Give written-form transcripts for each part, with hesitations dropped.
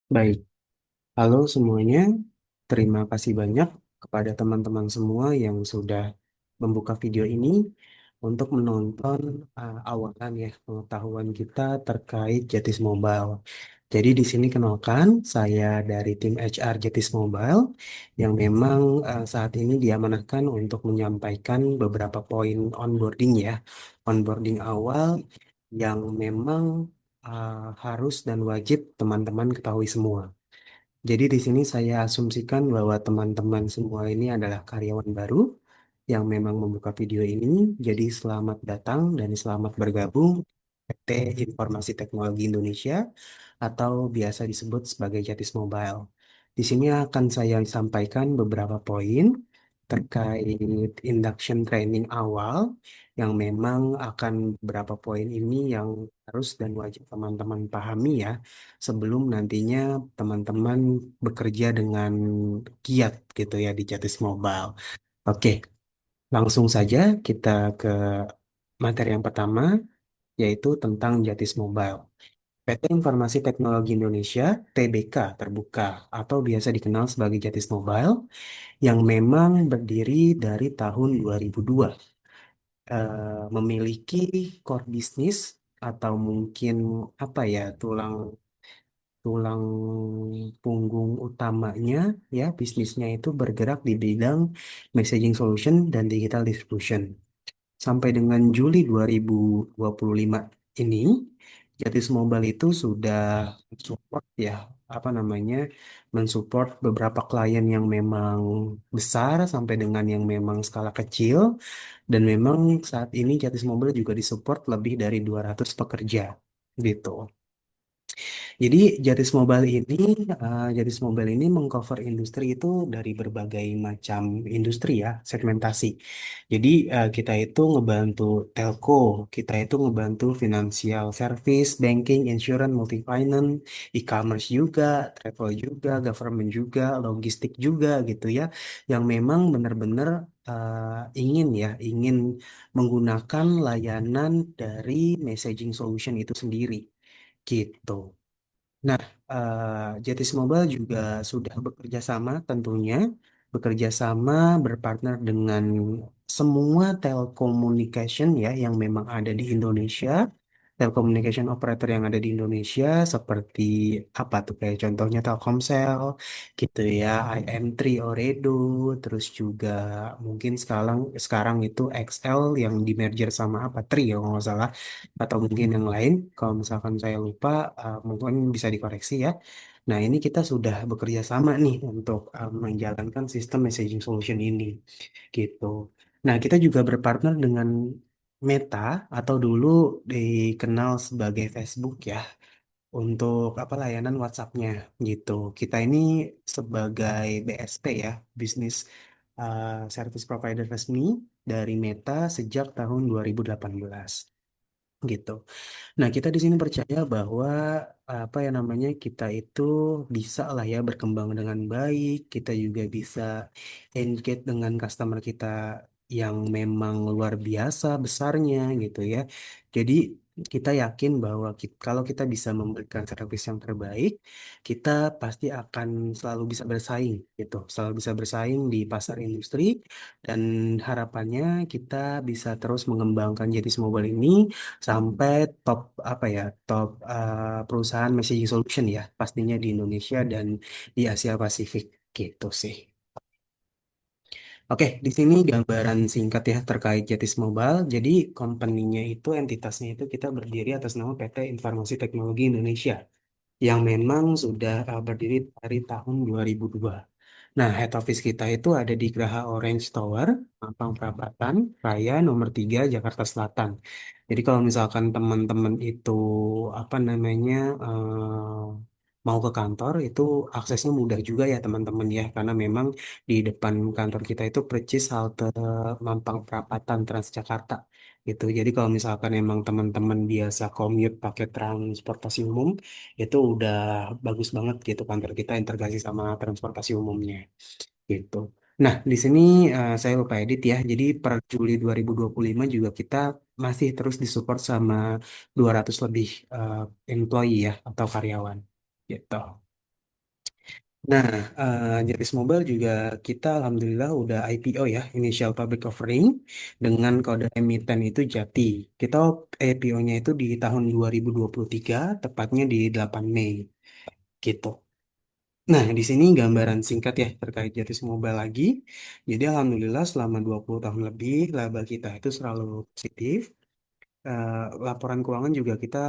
Baik, halo semuanya. Terima kasih banyak kepada teman-teman semua yang sudah membuka video ini untuk menonton awalan ya pengetahuan kita terkait Jetis Mobile. Jadi di sini kenalkan saya dari tim HR Jetis Mobile yang memang saat ini diamanahkan untuk menyampaikan beberapa poin onboarding ya. Onboarding awal yang memang harus dan wajib teman-teman ketahui semua. Jadi di sini saya asumsikan bahwa teman-teman semua ini adalah karyawan baru yang memang membuka video ini. Jadi selamat datang dan selamat bergabung PT Informasi Teknologi Indonesia atau biasa disebut sebagai Jatis Mobile. Di sini akan saya sampaikan beberapa poin terkait induction training awal yang memang akan beberapa poin ini yang harus dan wajib teman-teman pahami ya sebelum nantinya teman-teman bekerja dengan giat gitu ya di Jatis Mobile. Oke, langsung saja kita ke materi yang pertama yaitu tentang Jatis Mobile. PT Informasi Teknologi Indonesia, TBK terbuka atau biasa dikenal sebagai Jatis Mobile yang memang berdiri dari tahun 2002, memiliki core bisnis atau mungkin apa ya tulang tulang punggung utamanya ya bisnisnya itu bergerak di bidang messaging solution dan digital distribution. Sampai dengan Juli 2025 ini, Jatis Mobile itu sudah support ya, apa namanya, mensupport beberapa klien yang memang besar sampai dengan yang memang skala kecil, dan memang saat ini Jatis Mobile juga disupport lebih dari 200 pekerja, gitu. Jadi Jatis Mobile ini mengcover industri itu dari berbagai macam industri ya, segmentasi. Jadi kita itu ngebantu telco, kita itu ngebantu financial service, banking, insurance, multi finance, e-commerce juga, travel juga, government juga, logistik juga gitu ya, yang memang benar-benar ingin menggunakan layanan dari messaging solution itu sendiri gitu. Nah, Jetis Mobile juga sudah bekerja sama tentunya, bekerja sama berpartner dengan semua telekommunication ya yang memang ada di Indonesia, telecommunication operator yang ada di Indonesia seperti apa tuh kayak contohnya Telkomsel gitu ya, IM3 Ooredoo, terus juga mungkin sekarang sekarang itu XL yang di merger sama apa Tri ya kalau nggak salah atau mungkin yang lain. Kalau misalkan saya lupa, mungkin bisa dikoreksi ya. Nah, ini kita sudah bekerja sama nih untuk menjalankan sistem messaging solution ini, gitu. Nah, kita juga berpartner dengan Meta atau dulu dikenal sebagai Facebook ya untuk apa layanan WhatsApp-nya gitu. Kita ini sebagai BSP ya, Business Service Provider resmi dari Meta sejak tahun 2018 gitu. Nah, kita di sini percaya bahwa apa ya namanya kita itu bisa lah ya berkembang dengan baik. Kita juga bisa engage dengan customer kita yang memang luar biasa besarnya gitu ya. Jadi kita yakin bahwa kalau kita bisa memberikan servis yang terbaik, kita pasti akan selalu bisa bersaing gitu, selalu bisa bersaing di pasar industri dan harapannya kita bisa terus mengembangkan Jetis Mobile ini sampai top apa ya top perusahaan messaging solution ya pastinya di Indonesia dan di Asia Pasifik gitu sih. Oke, di sini gambaran singkat ya terkait Jetis Mobile. Jadi company-nya itu entitasnya itu kita berdiri atas nama PT Informasi Teknologi Indonesia yang memang sudah berdiri dari tahun 2002. Nah, head office kita itu ada di Graha Orange Tower, Mampang Perapatan, Raya nomor 3 Jakarta Selatan. Jadi kalau misalkan teman-teman itu apa namanya mau ke kantor itu aksesnya mudah juga ya teman-teman ya karena memang di depan kantor kita itu persis halte Mampang Perapatan Transjakarta gitu. Jadi kalau misalkan emang teman-teman biasa commute pakai transportasi umum itu udah bagus banget gitu kantor kita integrasi sama transportasi umumnya gitu. Nah, di sini saya lupa edit ya. Jadi per Juli 2025 juga kita masih terus disupport sama 200 lebih employee ya atau karyawan gitu. Nah, Jatis Mobile juga kita alhamdulillah udah IPO ya, Initial Public Offering dengan kode emiten itu Jati. Kita IPO-nya itu di tahun 2023, tepatnya di 8 Mei gitu. Nah, di sini gambaran singkat ya terkait Jatis Mobile lagi. Jadi alhamdulillah selama 20 tahun lebih laba kita itu selalu positif. Eh, Laporan keuangan juga kita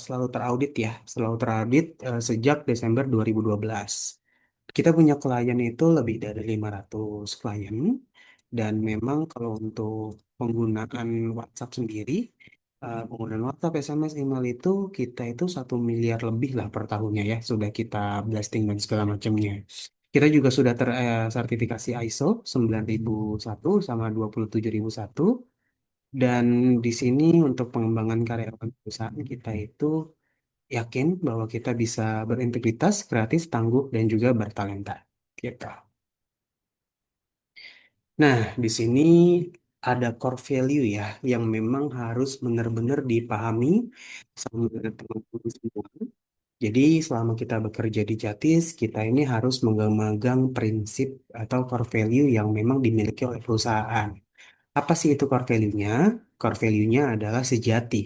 selalu teraudit ya, selalu teraudit sejak Desember 2012. Kita punya klien itu lebih dari 500 klien dan memang kalau untuk penggunaan WhatsApp sendiri, penggunaan WhatsApp, SMS, email itu kita itu 1 miliar lebih lah per tahunnya ya, sudah kita blasting dan segala macamnya. Kita juga sudah tersertifikasi ISO 9001 sama 27001 dan di sini untuk pengembangan karyawan perusahaan kita itu yakin bahwa kita bisa berintegritas, kreatif, tangguh, dan juga bertalenta. Gitu. Nah, di sini ada core value ya, yang memang harus benar-benar dipahami sama teman-teman semua. Jadi, selama kita bekerja di Jatis, kita ini harus memegang prinsip atau core value yang memang dimiliki oleh perusahaan. Apa sih itu core value-nya? Core value-nya adalah sejati,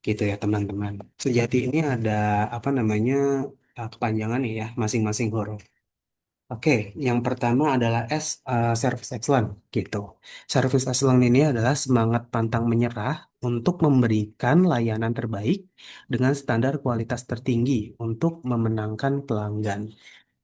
gitu ya teman-teman. Sejati ini ada apa namanya kepanjangannya ya, masing-masing huruf. Oke, yang pertama adalah Service Excellent, gitu. Service Excellent ini adalah semangat pantang menyerah untuk memberikan layanan terbaik dengan standar kualitas tertinggi untuk memenangkan pelanggan.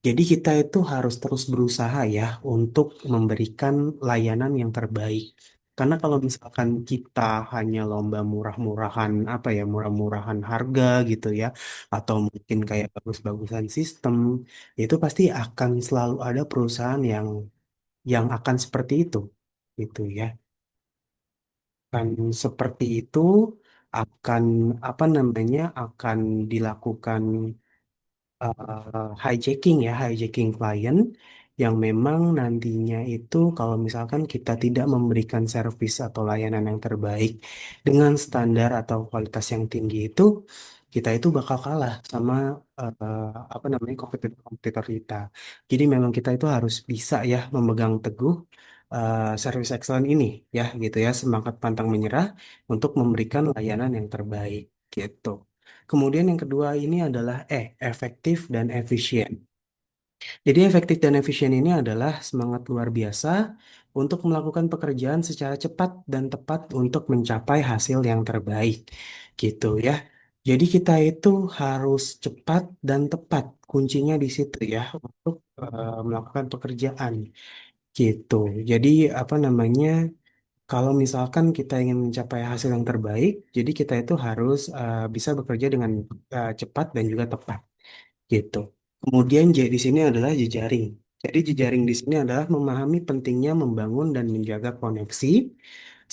Jadi kita itu harus terus berusaha ya untuk memberikan layanan yang terbaik. Karena kalau misalkan kita hanya lomba murah-murahan apa ya, murah-murahan harga gitu ya, atau mungkin kayak bagus-bagusan sistem, itu pasti akan selalu ada perusahaan yang akan seperti itu, gitu ya. Akan seperti itu akan apa namanya akan dilakukan hijacking ya, hijacking klien yang memang nantinya itu kalau misalkan kita tidak memberikan servis atau layanan yang terbaik dengan standar atau kualitas yang tinggi itu, kita itu bakal kalah sama apa namanya kompetitor kita. Jadi memang kita itu harus bisa ya memegang teguh service excellent ini ya gitu ya, semangat pantang menyerah untuk memberikan layanan yang terbaik gitu. Kemudian yang kedua ini adalah efektif dan efisien. Jadi efektif dan efisien ini adalah semangat luar biasa untuk melakukan pekerjaan secara cepat dan tepat untuk mencapai hasil yang terbaik. Gitu ya. Jadi kita itu harus cepat dan tepat. Kuncinya di situ ya untuk melakukan pekerjaan. Gitu. Jadi apa namanya? Kalau misalkan kita ingin mencapai hasil yang terbaik, jadi kita itu harus bisa bekerja dengan cepat dan juga tepat gitu. Kemudian J di sini adalah jejaring. Jadi jejaring di sini adalah memahami pentingnya membangun dan menjaga koneksi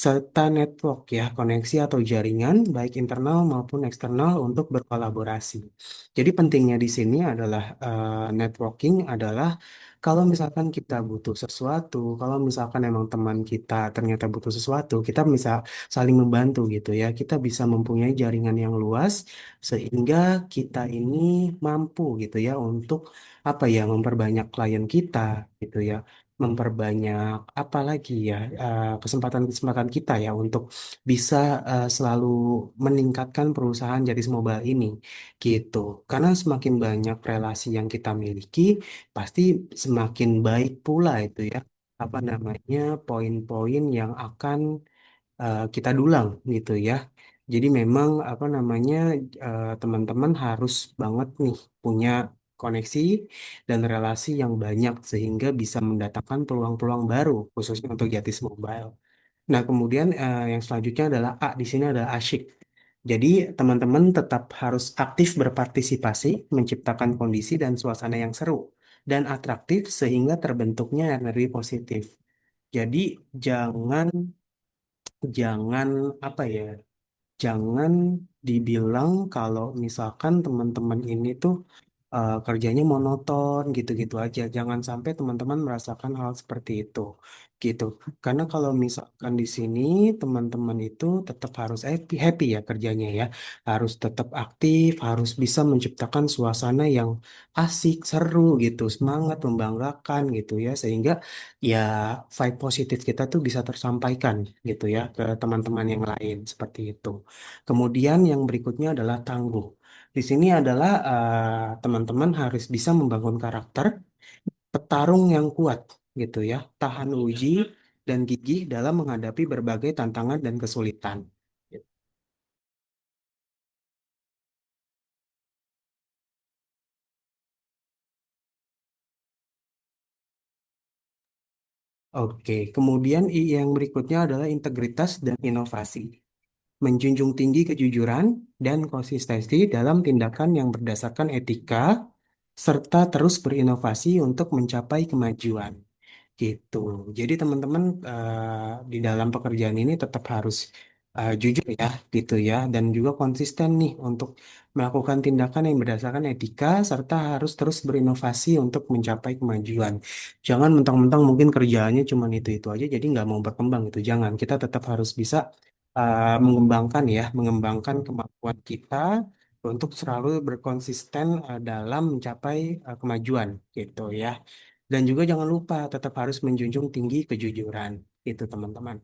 serta network ya, koneksi atau jaringan baik internal maupun eksternal untuk berkolaborasi. Jadi pentingnya di sini adalah networking adalah kalau misalkan kita butuh sesuatu, kalau misalkan emang teman kita ternyata butuh sesuatu, kita bisa saling membantu gitu ya. Kita bisa mempunyai jaringan yang luas sehingga kita ini mampu gitu ya untuk apa ya memperbanyak klien kita gitu ya, memperbanyak apa lagi ya kesempatan-kesempatan kita ya untuk bisa selalu meningkatkan perusahaan Jatis Mobile ini gitu. Karena semakin banyak relasi yang kita miliki, pasti semakin baik pula itu ya apa namanya poin-poin yang akan kita dulang gitu ya. Jadi memang apa namanya teman-teman harus banget nih punya koneksi dan relasi yang banyak sehingga bisa mendatangkan peluang-peluang baru khususnya untuk Jatis Mobile. Nah, kemudian yang selanjutnya adalah A di sini adalah asyik. Jadi teman-teman tetap harus aktif berpartisipasi menciptakan kondisi dan suasana yang seru dan atraktif sehingga terbentuknya energi positif. Jadi jangan jangan apa ya jangan dibilang kalau misalkan teman-teman ini tuh kerjanya monoton gitu-gitu aja. Jangan sampai teman-teman merasakan hal seperti itu. gitu. Karena kalau misalkan di sini teman-teman itu tetap harus happy, happy ya kerjanya ya, harus tetap aktif, harus bisa menciptakan suasana yang asik, seru gitu, semangat, membanggakan gitu ya, sehingga ya vibe positif kita tuh bisa tersampaikan gitu ya ke teman-teman yang lain seperti itu. Kemudian yang berikutnya adalah tangguh. Di sini adalah teman-teman harus bisa membangun karakter petarung yang kuat gitu ya, tahan uji dan gigih dalam menghadapi berbagai tantangan dan kesulitan. Oke, kemudian yang berikutnya adalah integritas dan inovasi. Menjunjung tinggi kejujuran dan konsistensi dalam tindakan yang berdasarkan etika, serta terus berinovasi untuk mencapai kemajuan. Gitu. Jadi teman-teman di dalam pekerjaan ini tetap harus jujur ya, gitu ya, dan juga konsisten nih untuk melakukan tindakan yang berdasarkan etika serta harus terus berinovasi untuk mencapai kemajuan. Jangan mentang-mentang mungkin kerjaannya cuma itu-itu aja, jadi nggak mau berkembang itu. Jangan. Kita tetap harus bisa mengembangkan ya, mengembangkan kemampuan kita untuk selalu berkonsisten dalam mencapai kemajuan, gitu ya. Dan juga jangan lupa tetap harus menjunjung tinggi kejujuran. Itu teman-teman.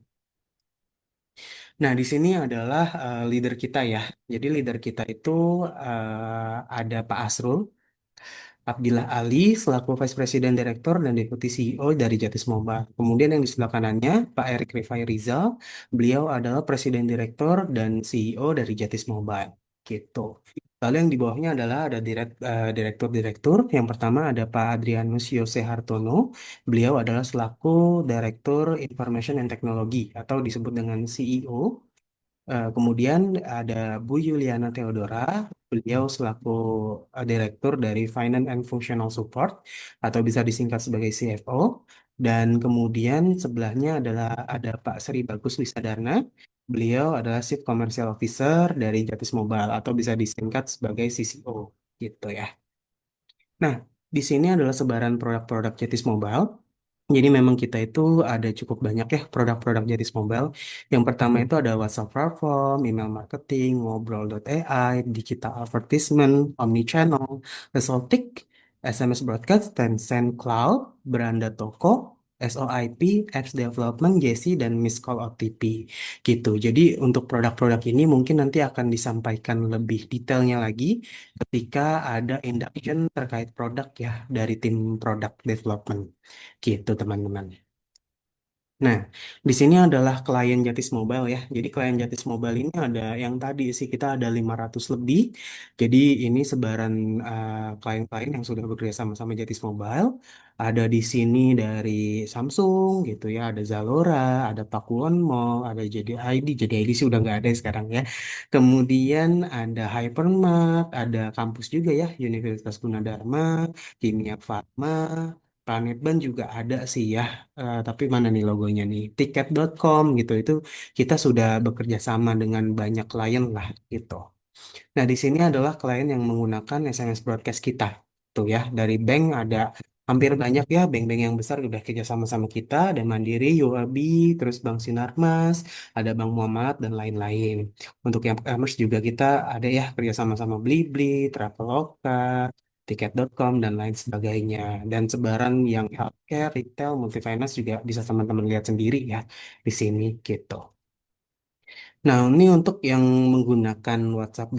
Nah, di sini adalah leader kita ya. Jadi leader kita itu ada Pak Asrul Abdillah Ali selaku Vice President Direktur dan Deputi CEO dari Jatis Mobile. Kemudian yang di sebelah kanannya Pak Erik Rifai Rizal, beliau adalah Presiden Direktur dan CEO dari Jatis Mobile. Gitu. Lalu yang di bawahnya adalah ada direktur-direktur. Yang pertama ada Pak Adrianus Yose Hartono. Beliau adalah selaku Direktur Information and Technology atau disebut dengan CEO. Kemudian ada Bu Yuliana Theodora, beliau selaku Direktur dari Finance and Functional Support atau bisa disingkat sebagai CFO. Dan kemudian sebelahnya adalah ada Pak Sri Bagus Wisadarna, beliau adalah Chief Commercial Officer dari Jatis Mobile atau bisa disingkat sebagai CCO gitu ya. Nah, di sini adalah sebaran produk-produk Jetis Mobile. Jadi memang kita itu ada cukup banyak ya produk-produk Jetis Mobile. Yang pertama itu ada WhatsApp Platform, email marketing, ngobrol.ai, digital advertisement, omnichannel, Resoltik, SMS broadcast, Tencent Cloud, Beranda Toko, SOIP, Apps Development, Jesi, dan Miss Call OTP gitu. Jadi untuk produk-produk ini mungkin nanti akan disampaikan lebih detailnya lagi ketika ada induction terkait produk ya dari tim product development gitu teman-teman. Nah, di sini adalah klien Jatis Mobile ya. Jadi klien Jatis Mobile ini ada yang tadi sih kita ada 500 lebih. Jadi ini sebaran klien-klien yang sudah bekerja sama-sama Jatis Mobile. Ada di sini dari Samsung gitu ya, ada Zalora, ada Pakuwon Mall, ada JDID. JDID sih udah nggak ada sekarang ya. Kemudian ada Hypermart, ada kampus juga ya, Universitas Gunadarma, Kimia Farma, Planet Ban juga ada sih ya. Tapi mana nih logonya nih? Tiket.com gitu itu kita sudah bekerja sama dengan banyak klien lah gitu. Nah, di sini adalah klien yang menggunakan SMS broadcast kita. Tuh ya, dari bank ada hampir banyak ya bank-bank yang besar udah kerja sama-sama kita, ada Mandiri, UOB, terus Bank Sinarmas, ada Bank Muamalat dan lain-lain. Untuk yang e-commerce juga kita ada ya kerja sama-sama Blibli, Traveloka, Tiket.com dan lain sebagainya. Dan sebaran yang healthcare, retail, multifinance juga bisa teman-teman lihat sendiri ya di sini gitu. Nah, ini untuk yang menggunakan WhatsApp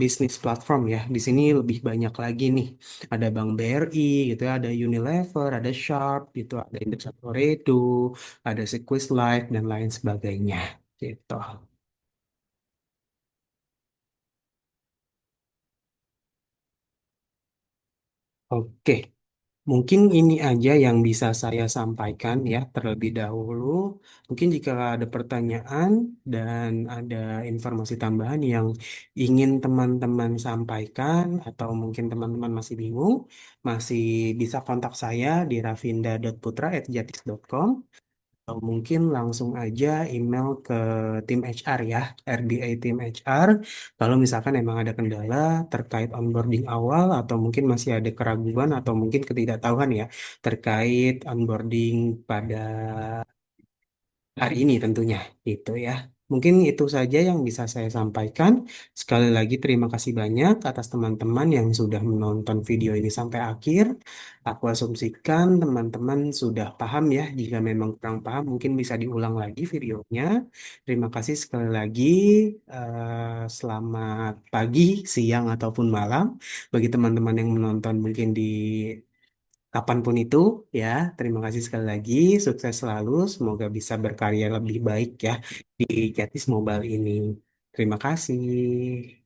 bisnis platform ya. Di sini lebih banyak lagi nih. Ada Bank BRI gitu ya, ada Unilever, ada Sharp gitu, ada Indosat Redo, ada Sequis Life dan lain sebagainya gitu. Oke. Mungkin ini aja yang bisa saya sampaikan ya terlebih dahulu. Mungkin jika ada pertanyaan dan ada informasi tambahan yang ingin teman-teman sampaikan atau mungkin teman-teman masih bingung, masih bisa kontak saya di ravinda.putra@jatis.com atau mungkin langsung aja email ke tim HR ya, RBA tim HR. Kalau misalkan emang ada kendala terkait onboarding awal atau mungkin masih ada keraguan atau mungkin ketidaktahuan ya terkait onboarding pada hari ini tentunya itu ya. Mungkin itu saja yang bisa saya sampaikan. Sekali lagi terima kasih banyak atas teman-teman yang sudah menonton video ini sampai akhir. Aku asumsikan teman-teman sudah paham ya. Jika memang kurang paham mungkin bisa diulang lagi videonya. Terima kasih sekali lagi. Selamat pagi, siang ataupun malam bagi teman-teman yang menonton mungkin di kapanpun itu ya. Terima kasih sekali lagi, sukses selalu, semoga bisa berkarya lebih baik ya di Getis Mobile ini. Terima kasih.